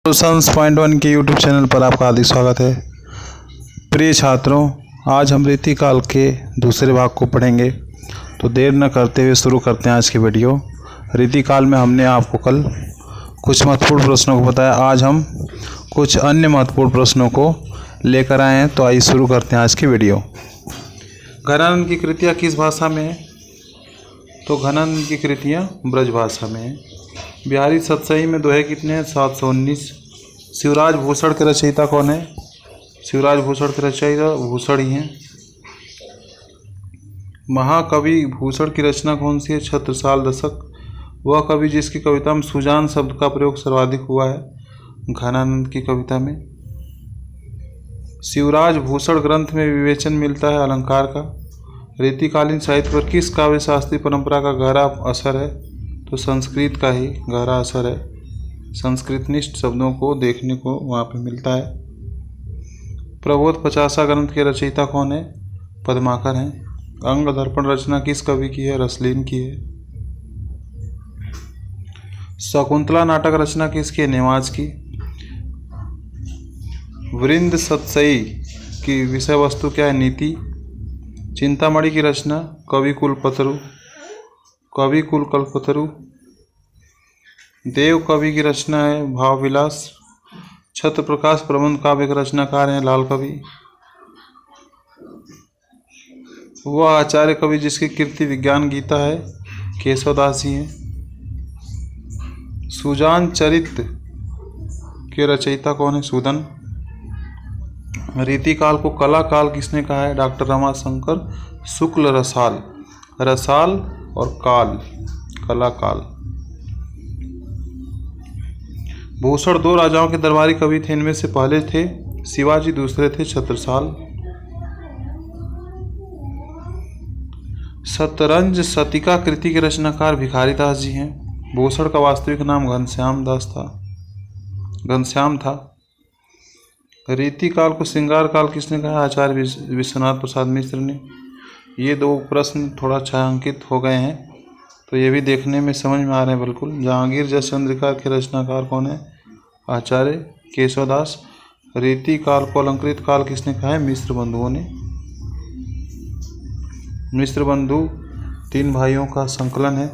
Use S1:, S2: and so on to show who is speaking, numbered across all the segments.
S1: Solutions point one के YouTube channel पर आपका हार्दिक स्वागत है। प्रिय छात्रों, आज हम रीतिकाल के दूसरे भाग को पढ़ेंगे, तो देर न करते हुए शुरू करते हैं आज की वीडियो। रीतिकाल में हमने आपको कल कुछ महत्वपूर्ण प्रश्नों को बताया, आज हम कुछ अन्य महत्वपूर्ण प्रश्नों को लेकर आए हैं। तो आइए शुरू करते हैं आज की वीडियो। घनानंद की कृतियाँ किस भाषा में है? तो घनानंद की कृतियाँ ब्रज भाषा में है। बिहारी सतसई में दोहे कितने हैं? 719। शिवराज भूषण के रचयिता कौन है? शिवराज भूषण के रचयिता भूषण ही हैं। महाकवि भूषण की रचना कौन सी है? छत्रसाल दशक। वह कवि जिसकी कविता में सुजान शब्द का प्रयोग सर्वाधिक हुआ है? घनानंद की कविता में। शिवराज भूषण ग्रंथ में विवेचन मिलता है अलंकार का। रीतिकालीन साहित्य पर किस काव्य शास्त्रीय परंपरा का गहरा असर है? तो संस्कृत का ही गहरा असर है। संस्कृतनिष्ठ शब्दों को देखने को वहाँ पे मिलता है। प्रबोध 50 ग्रंथ के रचयिता कौन है? पद्माकर हैं। अंग दर्पण रचना किस कवि की है? रसलीन की है। शकुंतला नाटक रचना किसकी है? नेवाज की। वृंद सतसई की विषय वस्तु क्या है? नीति। चिंतामणि की रचना कवि कुल कल्पतरु। देव कवि की रचना है भाव विलास। छत्र प्रकाश प्रबंध काव्य के रचनाकार हैं लाल कवि। वह आचार्य कवि जिसकी कीर्ति विज्ञान गीता है? केशवदास जी हैं। सुजान चरित्र के रचयिता कौन है? सूदन। रीतिकाल को कला काल किसने कहा है? डॉक्टर रमाशंकर शुक्ल। रसाल और काल, कला काल। भूषण 2 राजाओं के दरबारी कवि थे, इनमें से पहले थे शिवाजी, दूसरे थे छत्रसाल। शतरंज शतिका कृति के रचनाकार भिखारी दास जी हैं। भूषण का वास्तविक नाम घनश्याम था। रीतिकाल को श्रृंगार काल किसने कहा? आचार्य विश्वनाथ प्रसाद मिश्र ने। ये 2 प्रश्न थोड़ा छायांकित हो गए हैं, तो ये भी देखने में समझ में आ रहे हैं बिल्कुल। जहांगीर जस चंद्रिका के रचनाकार कौन है? आचार्य केशवदास। रीतिकाल को अलंकृत काल किसने कहा है? मिश्र बंधुओं ने। मिश्र बंधु 3 भाइयों का संकलन है।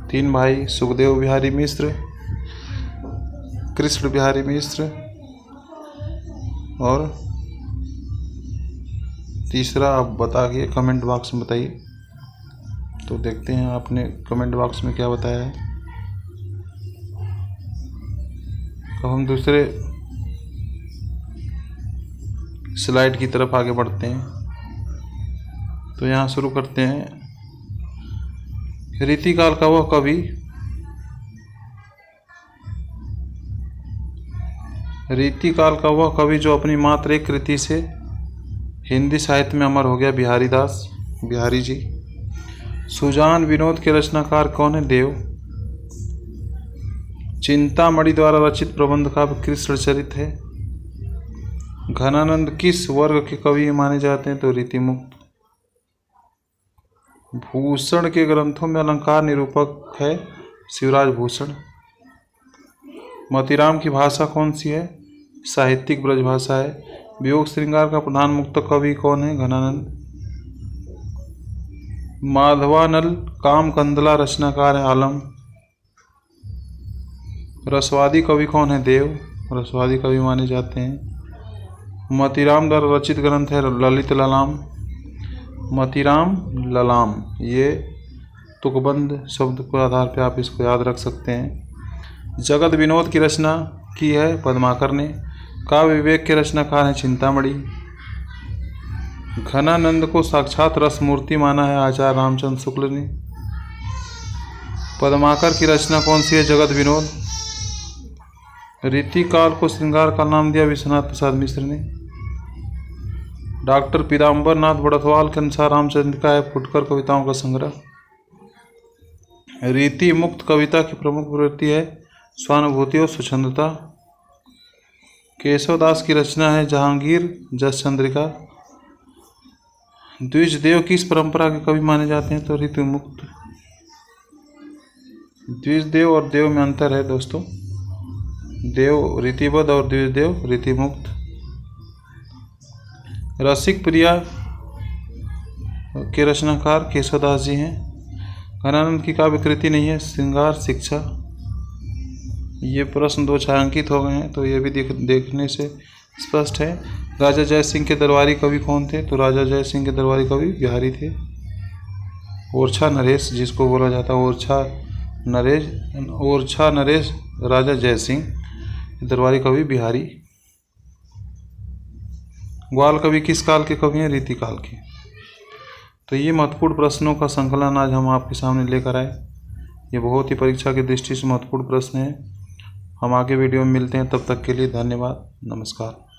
S1: 3 भाई सुखदेव बिहारी मिश्र, कृष्ण बिहारी मिश्र और तीसरा आप बताइए, कमेंट बॉक्स में बताइए। तो देखते हैं आपने कमेंट बॉक्स में क्या बताया है। तो हम दूसरे स्लाइड की तरफ आगे बढ़ते हैं। तो यहाँ शुरू करते हैं। रीतिकाल का वह कवि जो अपनी मात्र एक कृति से हिंदी साहित्य में अमर हो गया? बिहारी जी। सुजान विनोद के रचनाकार कौन है? देव। चिंतामणि द्वारा रचित प्रबंध काव्य कृष्ण चरित्र है। घनानंद किस वर्ग के कवि माने जाते हैं? तो रीतिमुक्त। भूषण के ग्रंथों में अलंकार निरूपक है शिवराज भूषण। मोतीराम की भाषा कौन सी है? साहित्यिक ब्रज भाषा है। वियोग श्रृंगार का प्रधान मुक्त कवि कौन है? घनानंद। माधवानल काम कंदला रचनाकार है आलम। रसवादी कवि कौन है? देव। रसवादी कवि माने जाते हैं। मोतीराम द्वारा रचित ग्रंथ है ललित ललाम। मोतीराम ललाम, ये तुकबंद शब्द के आधार पर आप इसको याद रख सकते हैं। जगत विनोद की रचना की है पद्माकर ने। काव्य विवेक के रचनाकार हैं चिंतामणि। घनानंद को साक्षात रसमूर्ति माना है आचार्य रामचंद्र शुक्ल ने। पद्माकर की रचना कौन सी है? जगत विनोद। रीतिकाल को श्रृंगार का नाम दिया विश्वनाथ प्रसाद मिश्र ने। डॉक्टर पीताम्बर नाथ बड़थवाल के अनुसार रामचंद्रिका है फुटकर कविताओं का संग्रह। रीति मुक्त कविता की प्रमुख प्रवृत्ति है स्वानुभूति और स्वच्छंदता। केशवदास की रचना है जहांगीर जस चंद्रिका। द्विजदेव किस परंपरा के कवि माने जाते हैं? तो रीतिमुक्त। द्विजदेव और देव में अंतर है दोस्तों। देव रीतिबद्ध और द्विजदेव रीतिमुक्त। रसिक प्रिया के रचनाकार केशवदास जी हैं। घनानंद की काव्य कृति नहीं है श्रृंगार शिक्षा। ये प्रश्न 2 छायांकित हो गए हैं, तो ये भी देखने से स्पष्ट है। राजा जय सिंह के दरबारी कवि कौन थे? तो राजा जय सिंह के दरबारी कवि बिहारी थे। ओरछा नरेश जिसको बोला जाता है, ओरछा नरेश राजा जय सिंह दरबारी कवि बिहारी। ग्वाल कवि किस काल के कवि हैं? रीति काल के। तो ये महत्वपूर्ण प्रश्नों का संकलन आज हम आपके सामने लेकर आए। ये बहुत ही परीक्षा की दृष्टि से महत्वपूर्ण प्रश्न है। हम आगे वीडियो में मिलते हैं, तब तक के लिए धन्यवाद, नमस्कार।